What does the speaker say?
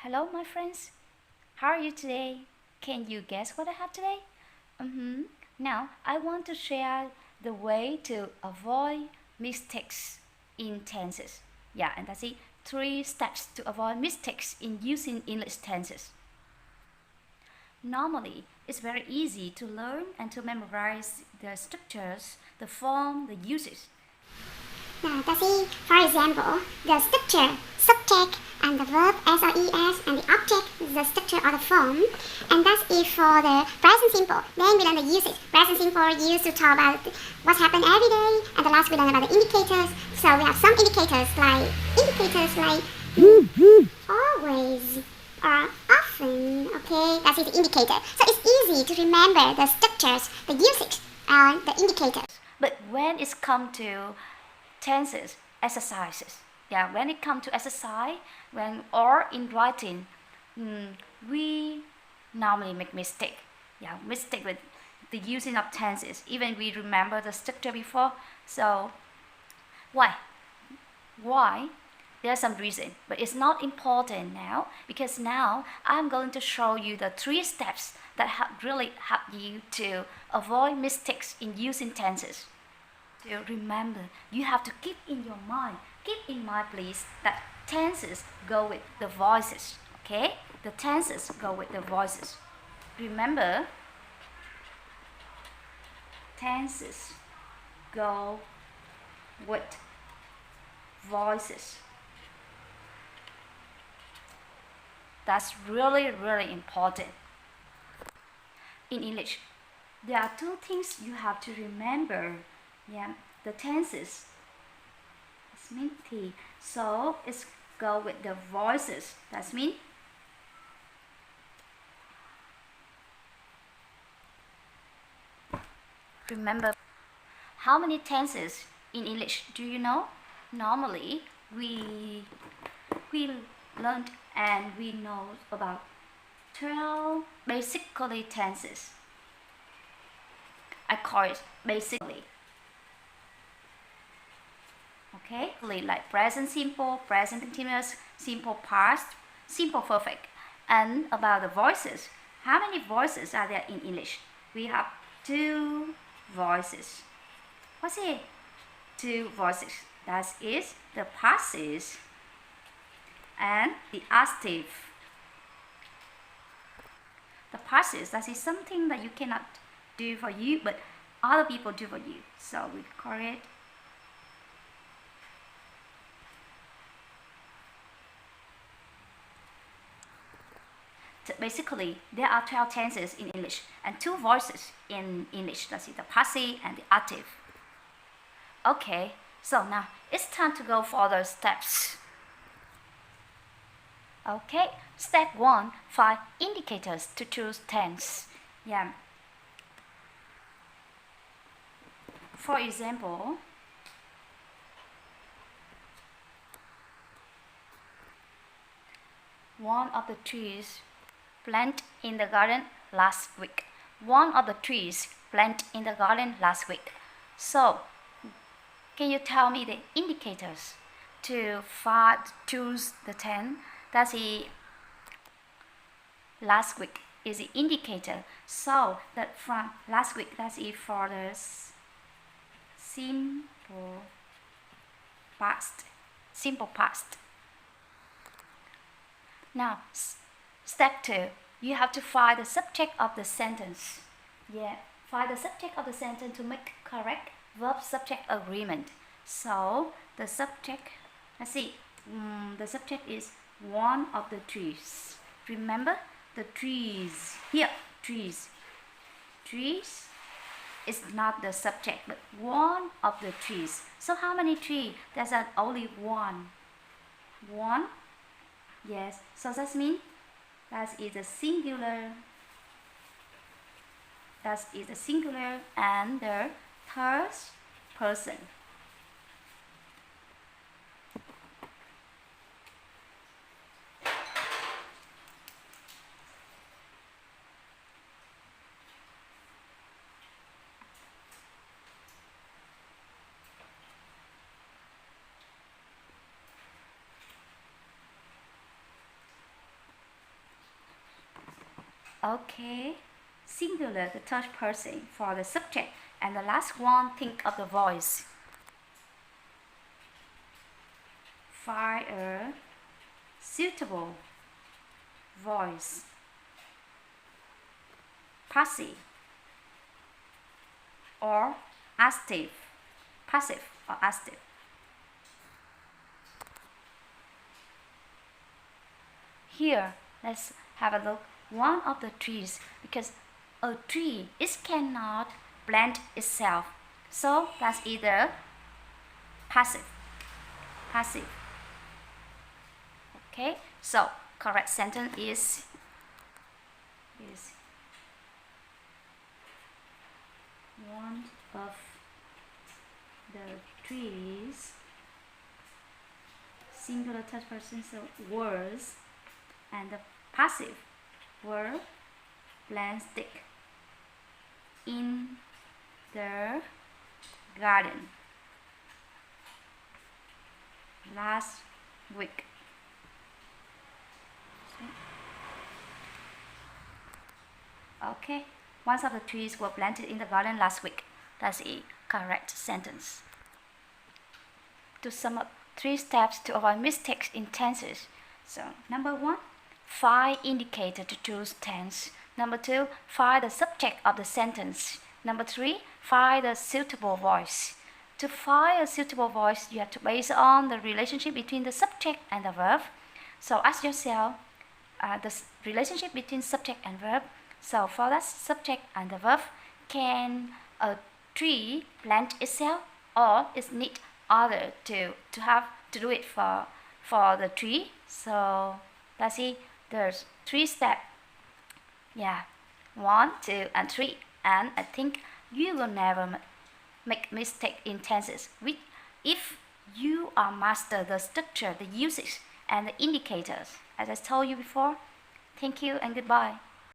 Hello, my friends. How are you today? Can you guess what I have today? Now, I want to share the way to avoid mistakes in tenses. Yeah, and that's it. 3 steps to avoid mistakes in using English tenses. Normally, it's very easy to learn and to memorize the structures, the form, the uses. Now, see, for example, the structure, subject, and the verb S or ES, and the object, the structure or the form. And that's it for the present simple. Then we learn the uses. Present simple used to talk about what happened every day, and the last we learn about the indicators. So we have some indicators like always or often. Okay, that is the indicator. So it's easy to remember the structures, the usage, and the indicators. But when it's come to tenses, exercises, when it comes to exercise, or in writing, we normally make mistake. Mistake with the using of tenses. Even we remember the structure before. So why? There's some reason, but it's not important now because now I'm going to show you the 3 steps that really help you to avoid mistakes in using tenses. To remember, you have to keep in mind, please, that tenses go with the voices. Okay, the tenses go with the voices. Remember, tenses go with voices. That's really, really important. In English, there are 2 things you have to remember. The tenses. That's mean T. So it's go with the voices. That's mean remember how many tenses in English do you know? Normally we learned and we know about 12 basically tenses. I call it basically. Okay, like present simple, present continuous, simple past, simple perfect. And about the voices, how many voices are there in English? We have 2 voices. What's it? 2 voices. That is the passive and the active. The passive, that is something that you cannot do for you, but other people do for you. So we call it basically, there are 12 tenses in English and 2 voices in English. That's it, the passive and the active. Okay, so now it's time to go for the steps. Okay, step 1, 5 indicators to choose tense. For example, one of the trees planted in the garden last week. One of the trees planted in the garden last week. So, can you tell me the indicators to choose the 10? That's the last week is the indicator. So that from last week, that's it for the simple past. Simple past. Now, step 2, you have to find the subject of the sentence. Find the subject of the sentence to make correct verb-subject agreement. So, the subject, let's see, the subject is one of the trees. Remember, the trees. Here, trees. Trees is not the subject, but one of the trees. So, how many trees? There's only one. One. Yes, so that means that is a singular. That is a singular and the third person. Okay. Singular, the third person for the subject. And the last one, think of the voice. Find a suitable voice. Passive or active. Passive or active. Here, let's have a look. One of the trees, because a tree it cannot blend itself, so that's either passive. Okay, so correct sentence is one of the trees, singular third person, so was, and the passive were plastic in the garden last week. Okay, one of the trees were planted in the garden last week. That's a correct sentence. To sum up, 3 steps to avoid mistakes in tenses. So, number 1, find indicator to choose tense. Number 2, find the subject of the sentence. Number 3, find the suitable voice. To find a suitable voice, you have to base on the relationship between the subject and the verb. So ask yourself the relationship between subject and verb. So for that subject and the verb, can a tree plant itself, or is need other to do it for the tree? So let's see. There's 3 steps. Yeah, 1, 2, and 3. And I think you will never make mistake in tenses if you are master the structure, the usage, and the indicators. As I told you before. Thank you and goodbye.